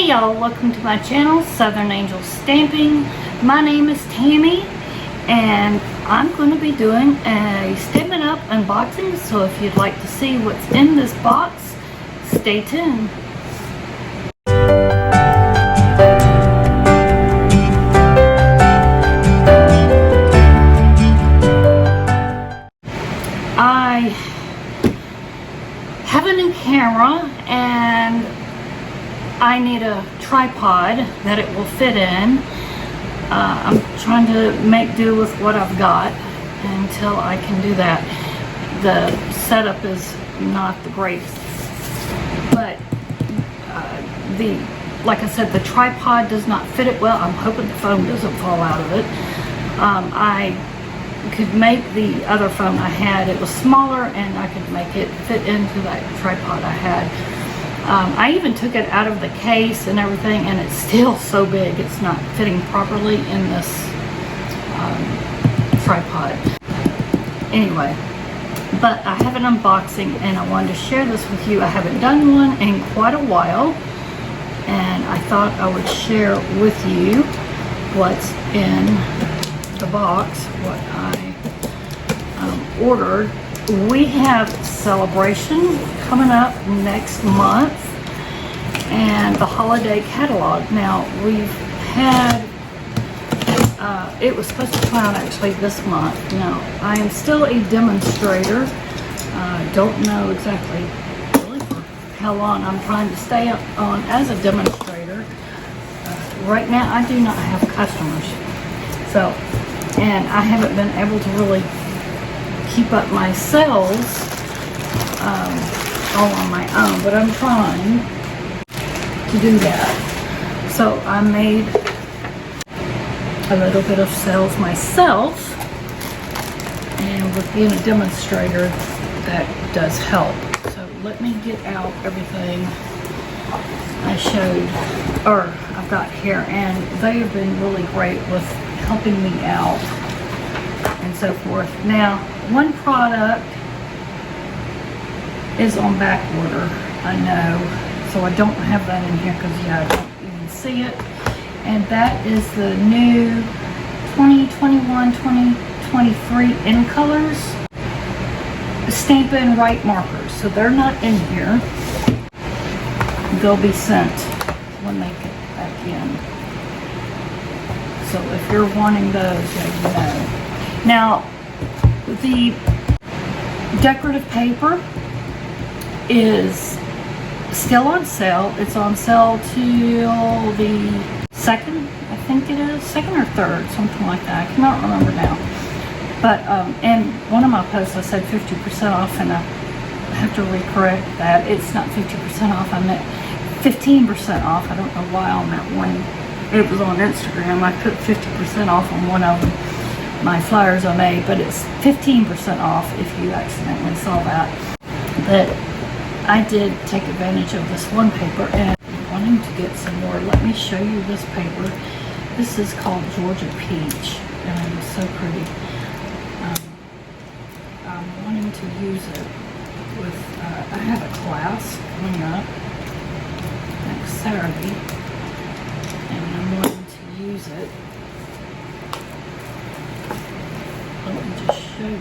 Hey y'all, welcome to my channel, Southern Angel Stamping. My name is Tammy and I'm going to be doing a Stampin' Up unboxing, so if you'd like to see what's in this box, stay tuned. I have a new camera and I need a tripod that it will fit in. I'm trying to make do with what I've got until I can do that. The setup is not the greatest, but like I said, the tripod does not fit it well. I'm hoping the phone doesn't fall out of it. I could make the other phone I had, it was smaller, and I could make it fit into that tripod I had. I even took it out of the case and everything, and it's still so big it's not fitting properly in this tripod. Anyway, but I have an unboxing and I wanted to share this with you. I haven't done one in quite a while, and I thought I would share with you what's in the box, what I ordered. We have Sale-a-bration coming up next month and the holiday catalog. Now we've had, it was supposed to come out actually this month. Now I am still a demonstrator. Don't know exactly really for how long I'm trying to stay on as a demonstrator. Right now I do not have customers. So, and I haven't been able to really keep up my sales all on my own, but I'm trying to do that. So I made a little bit of sales myself, and with being a demonstrator, that does help. So let me get out everything I showed, or I've got here, and they have been really great with helping me out and so forth. Now, one product is on back order, I know, so I don't have that in here because, yeah, I don't even see it. And that is the new 2021-2023 in colors Stampin' Right markers. So they're not in here. They'll be sent when they get back in. So if you're wanting those, yeah, you know. Now, the decorative paper is still on sale. It's on sale till the 2nd, I think it is, 2nd or 3rd, something like that. I cannot remember now. But in one of my posts I said 50% off, and I have to recorrect that. It's not 50% off, I meant 15% off. I don't know why on that one. It was on Instagram. I put 50% off on one of them, my flyers I made, but it's 15% off if you accidentally saw that. But I did take advantage of this one paper, and I'm wanting to get some more. Let me show you this paper. This is called Georgia Peach, and it's so pretty. I'm wanting to use it with, I have a class coming up next Saturday, and I'm wanting to use it. Let me just show you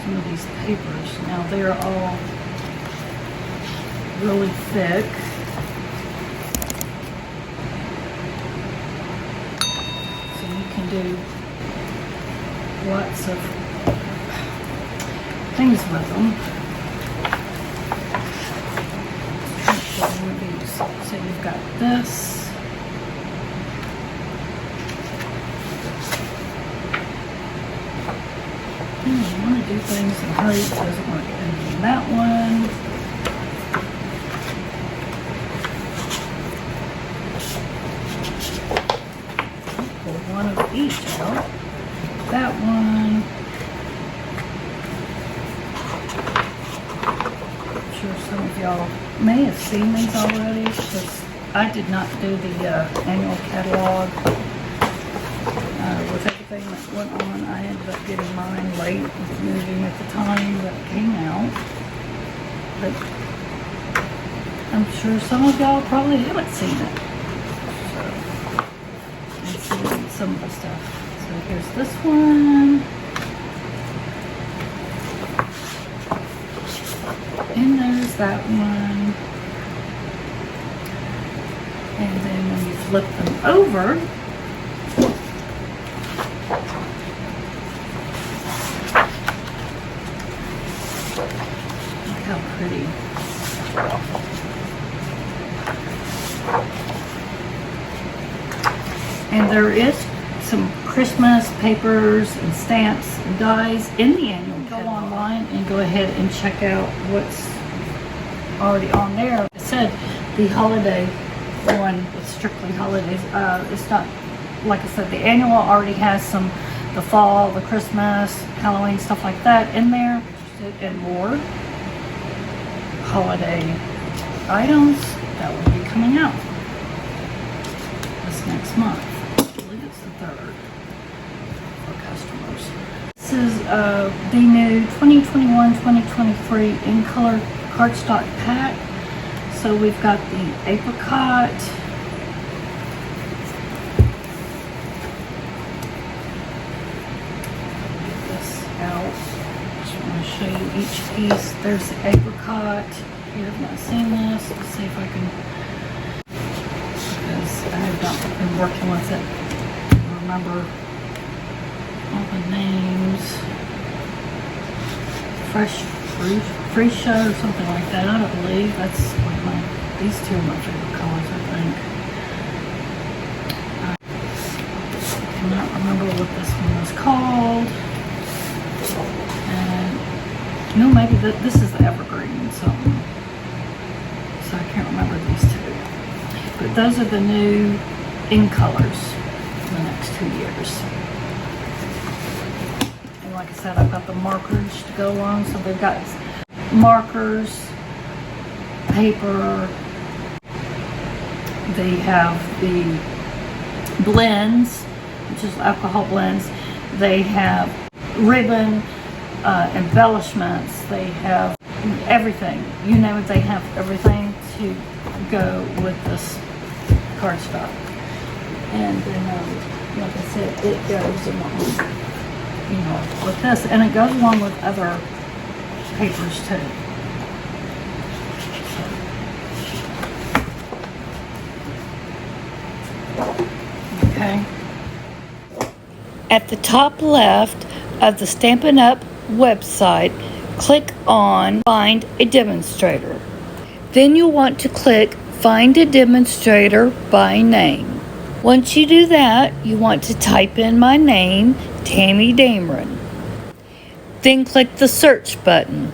some of these papers. Now they're all really thick. So you can do lots of things with them. So you've got this. You want to do things in a hurry, it doesn't work. And that one. I'll pull one of each out. That one. I'm sure some of y'all may have seen these already, because I did not do the annual catalog. With everything that went on, I ended up getting mine late with moving at the time that it came out. But I'm sure some of y'all probably haven't seen it. Let's see some of the stuff. So here's this one. And there's that one. And then when you flip them over, look how pretty. And there is some Christmas papers and stamps and dies in the annual catalog. Go online and go ahead and check out what's already on there. I said the holiday one is strictly holidays. It's not, like I said, the annual already has some, the fall, the Christmas, Halloween, stuff like that in there, and more holiday items that will be coming out this next month. I believe it's the 3rd for customers. This is the new 2021-2023 in color cardstock pack. So we've got the apricot, get this out. Just want to show you each piece. There's the apricot. Here, I've not seen this. Let's see if I can, because I have not been working with it. I remember all the names. Freesia or something like that. I don't believe that's like these two are my favorite colors, I think. I cannot remember what this one was called. And no, maybe this is the evergreen something. So I can't remember these two. But those are the new in colors for the next 2 years. Like I said, I've got the markers to go along. So they've got markers, paper, they have the blends, which is alcohol blends, they have ribbon, embellishments, they have everything. You name it, they have everything to go with this cardstock. And then, like I said, it goes along, you know, with this, and it goes along with other papers too. Okay. At the top left of the Stampin' Up website, click on Find a Demonstrator. Then you'll want to click Find a Demonstrator by Name. Once you do that, you want to type in my name, Tammy Dameron. Then click the search button.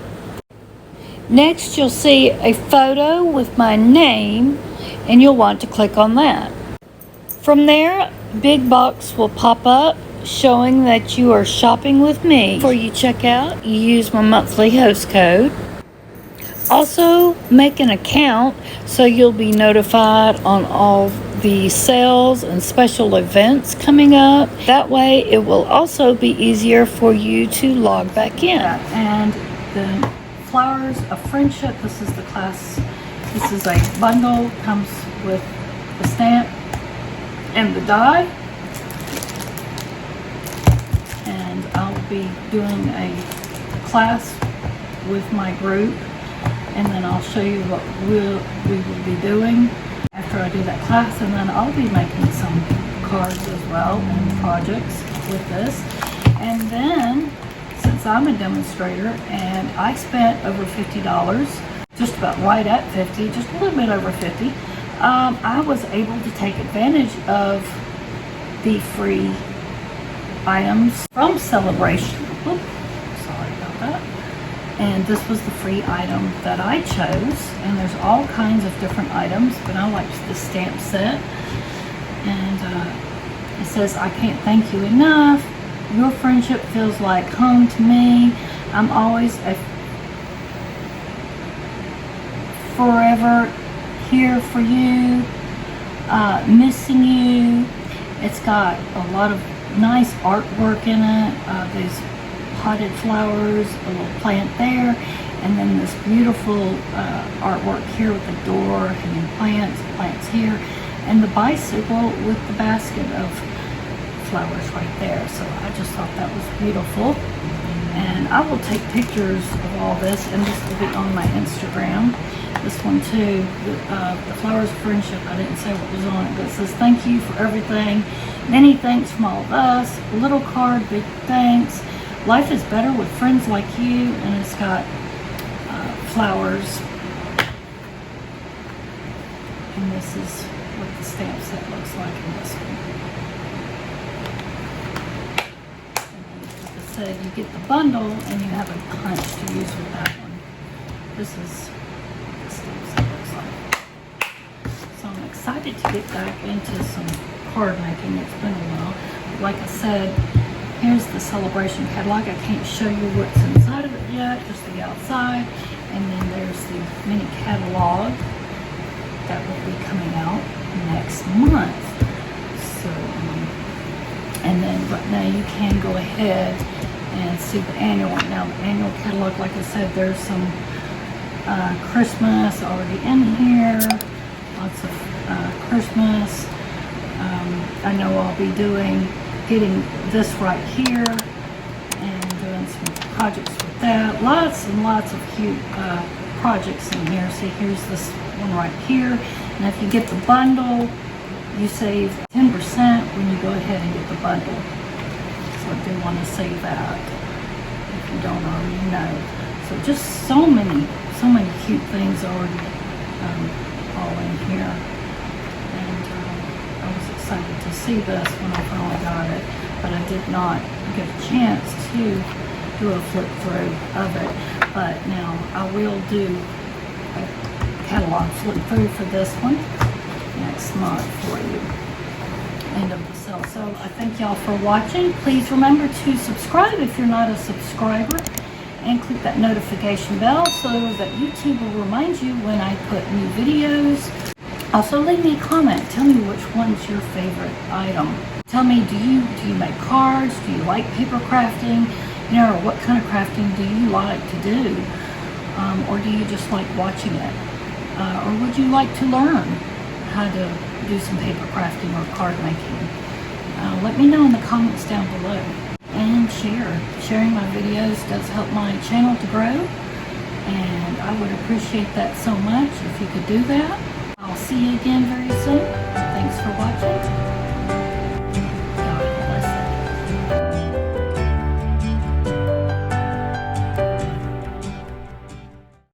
Next, you'll see a photo with my name, and you'll want to click on that. From there, a big box will pop up showing that you are shopping with me. Before you check out, you use my monthly host code. Also, make an account so you'll be notified on all the sales and special events coming up. That way, it will also be easier for you to log back in. And the Flowers of Friendship, this is the class, this is a bundle, comes with the stamp and the die. And I'll be doing a class with my group, and then I'll show you what we will be doing after I do that class, and then I'll be making some cards as well and projects with this. And then, since I'm a demonstrator and I spent over $50, just about right at 50, just a little bit over 50, I was able to take advantage of the free items from Sale-a-bration. Oops, sorry about that. And this was the free item that I chose, and there's all kinds of different items, but I liked the stamp set. And it says, I can't thank you enough. Your friendship feels like home to me. I'm always forever here for you, missing you. It's got a lot of nice artwork in it. These potted flowers, a little plant there, And then this beautiful artwork here with the door, hanging plants here, and the bicycle with the basket of flowers right there. So I just thought that was beautiful. And I will take pictures of all this, and this will be on my Instagram. This one too, the Flowers of Friendship. I didn't say what was on it, but it says, thank you for everything. Many thanks from all of us. A little card, big thanks. Life is better with friends like you. And it's got flowers. And this is what the stamp set looks like in this one. Said you get the bundle and you have a punch to use with that one. This is what the stamp set looks like. So I'm excited to get back into some card making. It's been a while. Like I said, here's the Sale-a-bration catalog. I can't show you what's inside of it yet, just the outside. And then there's the mini catalog that will be coming out next month. So, and then right now you can go ahead and see the annual. Now the annual catalog, like I said, there's some Christmas already in here. Lots of Christmas. I know I'll be getting this right here and doing some projects with that. Lots and lots of cute projects in here. See, here's this one right here. And if you get the bundle, you save 10% when you go ahead and get the bundle. So I do want to say that if you don't already know. So just so many cute things already all in here. And I was excited to see this when I finally got it, but I did not get a chance to do a flip through of it. But now I will do a catalog flip through for this one next month for you. End of the sale. So I thank y'all for watching. Please remember to subscribe if you're not a subscriber, and click that notification bell so that YouTube will remind you when I put new videos. Also leave me a comment. Tell me which one's your favorite item. Tell me, do you make cards? Do you like paper crafting? You know, or what kind of crafting do you like to do? Or do you just like watching it? Or would you like to learn how to do some paper crafting or card making? Let me know in the comments down below. And sharing my videos does help my channel to grow, and I would appreciate that so much if you could do that. I'll see you again very soon. Thanks for watching.